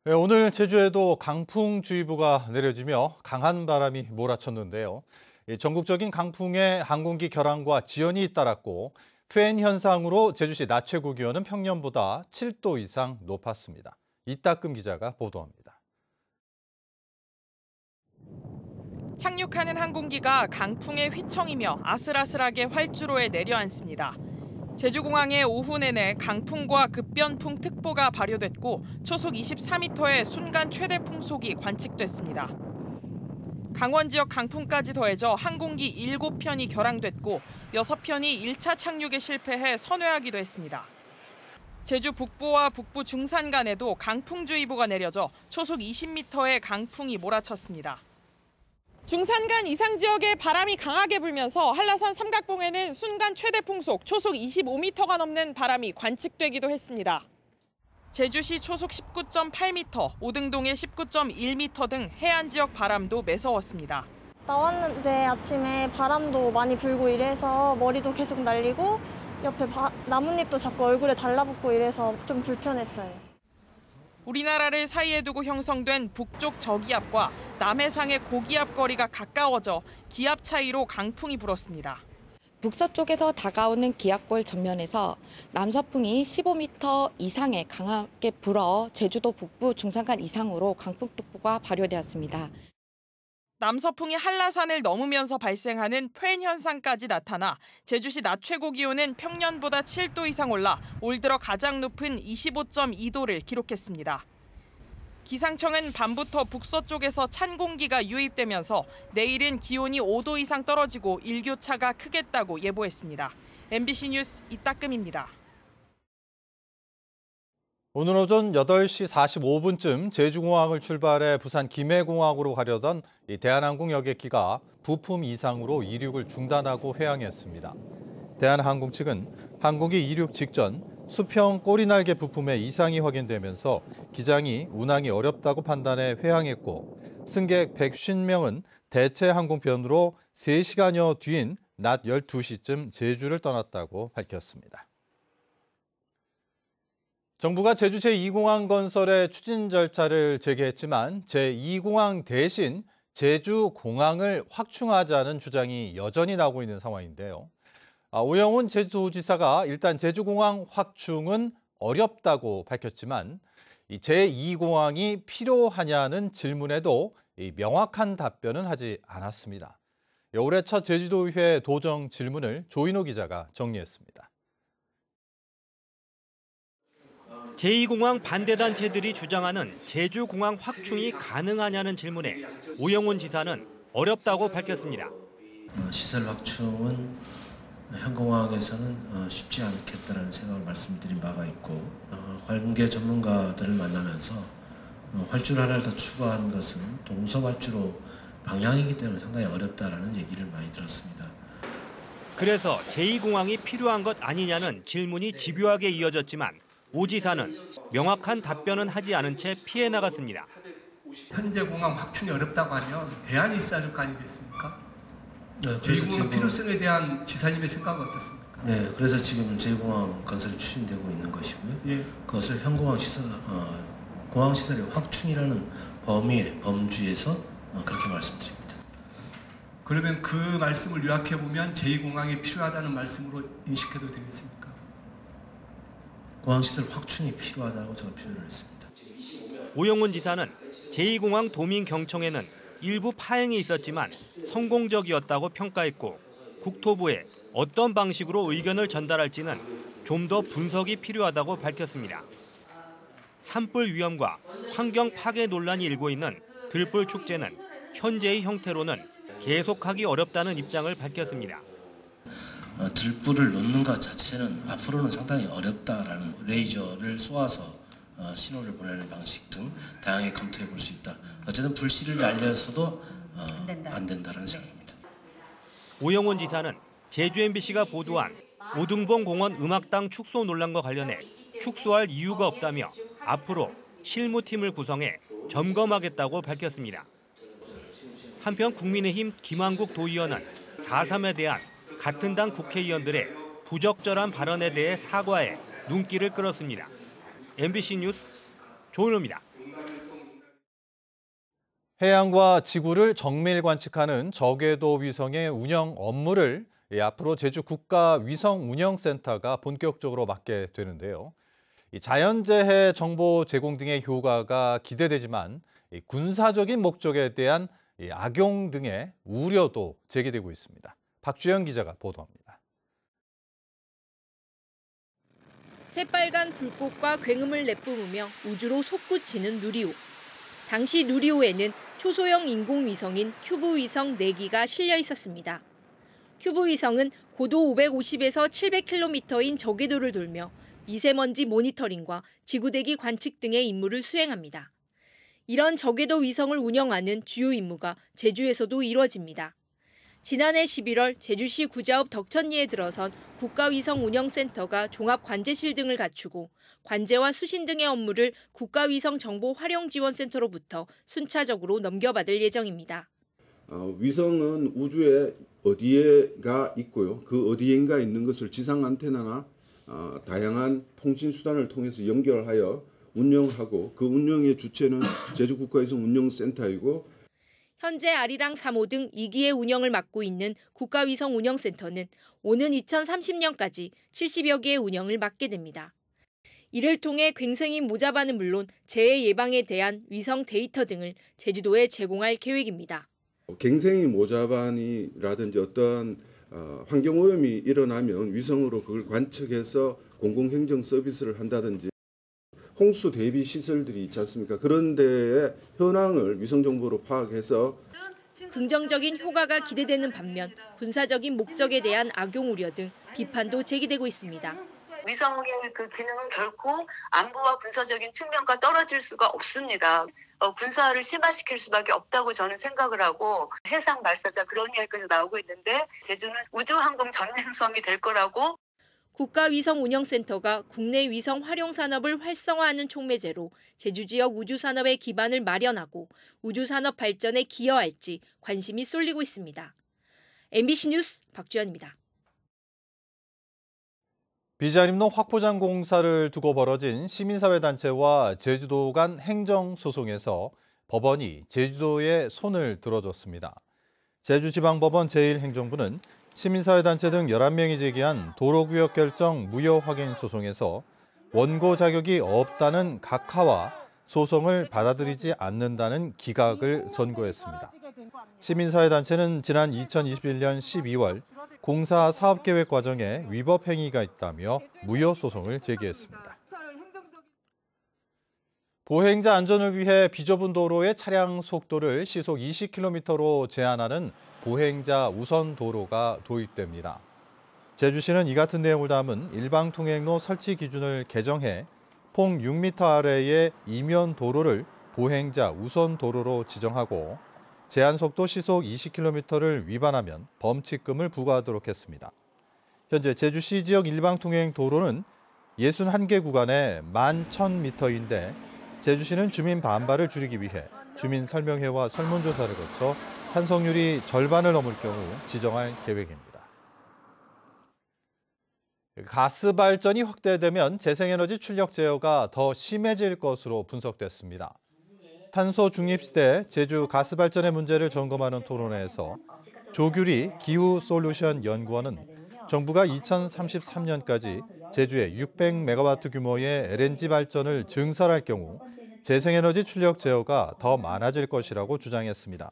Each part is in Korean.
네, 오늘 제주에도 강풍주의보가 내려지며 강한 바람이 몰아쳤는데요. 전국적인 강풍에 항공기 결항과 지연이 잇따랐고 페인 현상으로 제주시 낮 최고 기온은 평년보다 7도 이상 높았습니다. 이따금 기자가 보도합니다. 착륙하는 항공기가 강풍에 휘청이며 아슬아슬하게 활주로에 내려앉습니다. 제주공항에 오후 내내 강풍과 급변풍 특보가 발효됐고 초속 24m의 순간 최대 풍속이 관측됐습니다. 강원 지역 강풍까지 더해져 항공기 7편이 결항됐고 6편이 1차 착륙에 실패해 선회하기도 했습니다. 제주 북부와 북부 중산 간에도 강풍주의보가 내려져 초속 20m의 강풍이 몰아쳤습니다. 중산간 이상 지역에 바람이 강하게 불면서 한라산 삼각봉에는 순간 최대 풍속 초속 25m가 넘는 바람이 관측되기도 했습니다. 제주시 초속 19.8m, 오등동의 19.1m 등 해안 지역 바람도 매서웠습니다. 나왔는데 아침에 바람도 많이 불고 이래서 머리도 계속 날리고 옆에 나뭇잎도 자꾸 얼굴에 달라붙고 이래서 좀 불편했어요. 우리나라를 사이에 두고 형성된 북쪽 저기압과 남해상의 고기압 거리가 가까워져 기압 차이로 강풍이 불었습니다. 북서쪽에서 다가오는 기압골 전면에서 남서풍이 15m 이상의 강하게 불어 제주도 북부 중산간 이상으로 강풍특보가 발효되었습니다. 남서풍이 한라산을 넘으면서 발생하는 페인 현상까지 나타나 제주시 낮 최고 기온은 평년보다 7도 이상 올라 올 들어 가장 높은 25.2도를 기록했습니다. 기상청은 밤부터 북서쪽에서 찬 공기가 유입되면서 내일은 기온이 5도 이상 떨어지고 일교차가 크겠다고 예보했습니다. MBC 뉴스 이따금입니다. 오늘 오전 8시 45분쯤 제주공항을 출발해 부산 김해공항으로 가려던 대한항공 여객기가 부품 이상으로 이륙을 중단하고 회항했습니다. 대한항공 측은 항공기 이륙 직전 수평 꼬리날개 부품에 이상이 확인되면서 기장이 운항이 어렵다고 판단해 회항했고 승객 150명은 대체 항공편으로 3시간여 뒤인 낮 12시쯤 제주를 떠났다고 밝혔습니다. 정부가 제주 제2공항 건설의 추진 절차를 재개했지만 제2공항 대신 제주공항을 확충하자는 주장이 여전히 나오고 있는 상황인데요. 오영훈 제주도지사가 일단 제주공항 확충은 어렵다고 밝혔지만 제2공항이 필요하냐는 질문에도 명확한 답변은 하지 않았습니다. 올해 첫 제주도의회 도정 질문을 조인호 기자가 정리했습니다. 제2공항 반대단체들이 주장하는 제주공항 확충이 가능하냐는 질문에 오영훈 지사는 어렵다고 밝혔습니다. 시설 확충은 현 공항에서는 쉽지 않겠다는 생각을 말씀드린 바가 있고 관계 전문가들을 만나면서 활주로 하나를 더 추가하는 것은 동서활주로 방향이기 때문에 상당히 어렵다라는 얘기를 많이 들었습니다. 그래서 제2공항이 필요한 것 아니냐는 질문이 집요하게 이어졌지만 오 지사는 명확한 답변은 하지 않은 채 피해 나갔습니다. 현재 공항 확충이 어렵다고 하면 대안이 있어야 할 거 아니겠습니까? 네, 제2공항 필요성에 대한 지사님의 생각은 어떻습니까? 네, 그래서 지금 제2공항 건설이 추진되고 있는 것이고요. 예. 그것을 현 공항 공항 시설의 확충이라는 범주에서 그렇게 말씀드립니다. 그러면 그 말씀을 요약해 보면 제2공항이 필요하다는 말씀으로 인식해도 되겠습니까? 공항시설 확충이 필요하다고 제가 표현을 했습니다. 오영훈 지사는 제2공항 도민 경청에는 일부 파행이 있었지만 성공적이었다고 평가했고 국토부에 어떤 방식으로 의견을 전달할지는 좀 더 분석이 필요하다고 밝혔습니다. 산불 위험과 환경 파괴 논란이 일고 있는 들불 축제는 현재의 형태로는 계속하기 어렵다는 입장을 밝혔습니다. 들불을 놓는 것 자체는 앞으로는 상당히 어렵다라는 레이저를 쏘아서 신호를 보내는 방식 등 다양하게 검토해 볼 수 있다. 어쨌든 불씨를 알려서도 안 된다는 생각입니다. 오영훈 지사는 제주 MBC가 보도한 오등봉 공원 음악당 축소 논란과 관련해 축소할 이유가 없다며 앞으로 실무팀을 구성해 점검하겠다고 밝혔습니다. 한편 국민의힘 김한국 도의원은 4.3에 대한 같은 당 국회의원들의 부적절한 발언에 대해 사과해 눈길을 끌었습니다. MBC 뉴스 조은호입니다. 해양과 지구를 정밀 관측하는 저궤도 위성의 운영 업무를 앞으로 제주 국가위성운영센터가 본격적으로 맡게 되는데요. 자연재해 정보 제공 등의 효과가 기대되지만 군사적인 목적에 대한 악용 등의 우려도 제기되고 있습니다. 박주영 기자가 보도합니다. 새빨간 불꽃과 굉음을 내뿜으며 우주로 솟구치는 누리호. 당시 누리호에는 초소형 인공위성인 큐브 위성 4기가 실려 있었습니다. 큐브 위성은 고도 550에서 700km인 저궤도를 돌며 미세먼지 모니터링과 지구대기 관측 등의 임무를 수행합니다. 이런 저궤도 위성을 운영하는 주요 임무가 제주에서도 이루어집니다. 지난해 11월 제주시 구자읍 덕천리에 들어선 국가위성운영센터가 종합관제실 등을 갖추고 관제와 수신 등의 업무를 국가위성정보활용지원센터로부터 순차적으로 넘겨받을 예정입니다. 위성은 우주에 어디에가 있고요. 그 어디엔가 있는 것을 지상 안테나나 다양한 통신 수단을 통해서 연결하여 운영하고 그 운영의 주체는 제주국가위성운영센터이고 현재 아리랑 3호 등 2기의 운영을 맡고 있는 국가위성운영센터는 오는 2030년까지 70여 개의 운영을 맡게 됩니다. 이를 통해 괭생이 모자반은 물론 재해 예방에 대한 위성 데이터 등을 제주도에 제공할 계획입니다. 괭생이 모자반이라든지 어떠한 환경오염이 일어나면 위성으로 그걸 관측해서 공공행정 서비스를 한다든지 홍수 대비 시설들이 있지 않습니까? 그런 데의 현황을 위성정보로 파악해서 긍정적인 효과가 기대되는 반면 군사적인 목적에 대한 악용 우려 등 비판도 제기되고 있습니다. 위성의 그 기능은 결코 안보와 군사적인 측면과 떨어질 수가 없습니다. 군사를 심화시킬 수밖에 없다고 저는 생각을 하고 해상 발사자 그런 이야기까지 나오고 있는데 제주는 우주항공 전쟁섬이 될 거라고. 국가위성운영센터가 국내 위성 활용 산업을 활성화하는 촉매제로 제주 지역 우주산업의 기반을 마련하고 우주산업 발전에 기여할지 관심이 쏠리고 있습니다. MBC 뉴스 박주연입니다. 비자림로 확포장 공사를 두고 벌어진 시민사회단체와 제주도 간 행정소송에서 법원이 제주도에 손을 들어줬습니다. 제주지방법원 제1행정부는 시민사회단체 등 11명이 제기한 도로구역 결정 무효 확인 소송에서 원고 자격이 없다는 각하와 소송을 받아들이지 않는다는 기각을 선고했습니다. 시민사회단체는 지난 2021년 12월 공사 사업계획 과정에 위법 행위가 있다며 무효 소송을 제기했습니다. 보행자 안전을 위해 비좁은 도로의 차량 속도를 시속 20km로 제한하는 보행자 우선 도로가 도입됩니다. 제주시는 이 같은 내용을 담은 일방통행로 설치 기준을 개정해 폭 6m 아래의 이면 도로를 보행자 우선 도로로 지정하고 제한 속도 시속 20km를 위반하면 범칙금을 부과하도록 했습니다. 현재 제주시 지역 일방통행 도로는 61개 구간에 11,000m인데 제주시는 주민 반발을 줄이기 위해 주민 설명회와 설문조사를 거쳐 찬성률이 절반을 넘을 경우 지정할 계획입니다. 가스 발전이 확대되면 재생에너지 출력 제어가 더 심해질 것으로 분석됐습니다. 탄소 중립 시대 제주 가스 발전의 문제를 점검하는 토론회에서 조규리 기후솔루션 연구원은 정부가 2033년까지 제주에 600메가와트 규모의 LNG 발전을 증설할 경우 재생에너지 출력 제어가 더 많아질 것이라고 주장했습니다.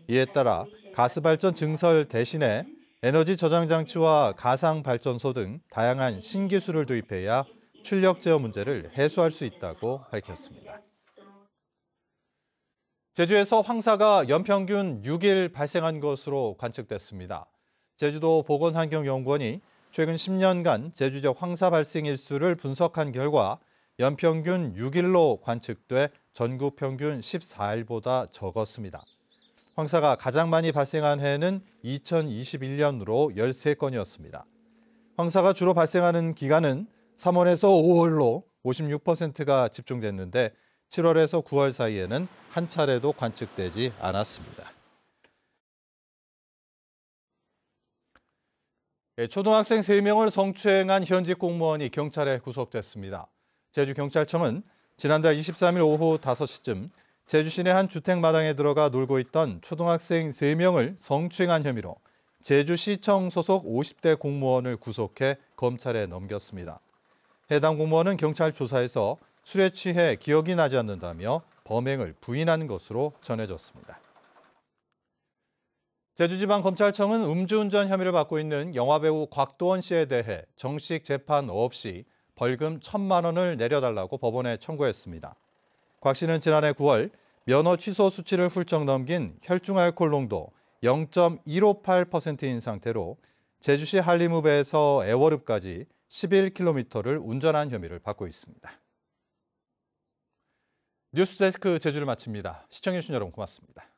이에 따라 가스 발전 증설 대신에 에너지 저장 장치와 가상 발전소 등 다양한 신기술을 도입해야 출력 제어 문제를 해소할 수 있다고 밝혔습니다. 제주에서 황사가 연평균 6일 발생한 것으로 관측됐습니다. 제주도 보건환경연구원이 최근 10년간 제주 지역 황사 발생 일수를 분석한 결과 연평균 6일로 관측돼 전국 평균 14일보다 적었습니다. 황사가 가장 많이 발생한 해는 2021년으로 13건이었습니다. 황사가 주로 발생하는 기간은 3월에서 5월로 56%가 집중됐는데 7월에서 9월 사이에는 한 차례도 관측되지 않았습니다. 초등학생 3명을 성추행한 현직 공무원이 경찰에 구속됐습니다. 제주경찰청은 지난달 23일 오후 5시쯤 제주 시내 한 주택 마당에 들어가 놀고 있던 초등학생 3명을 성추행한 혐의로 제주시청 소속 50대 공무원을 구속해 검찰에 넘겼습니다. 해당 공무원은 경찰 조사에서 술에 취해 기억이 나지 않는다며 범행을 부인한 것으로 전해졌습니다. 제주지방검찰청은 음주운전 혐의를 받고 있는 영화배우 곽도원 씨에 대해 정식 재판 없이 벌금 1,000만 원을 내려달라고 법원에 청구했습니다. 곽 씨는 지난해 9월 면허 취소 수치를 훌쩍 넘긴 혈중 알코올 농도 0.158%인 상태로 제주시 한림읍에서 애월읍까지 11km를 운전한 혐의를 받고 있습니다. 뉴스데스크 제주를 마칩니다. 시청해주신 여러분 고맙습니다.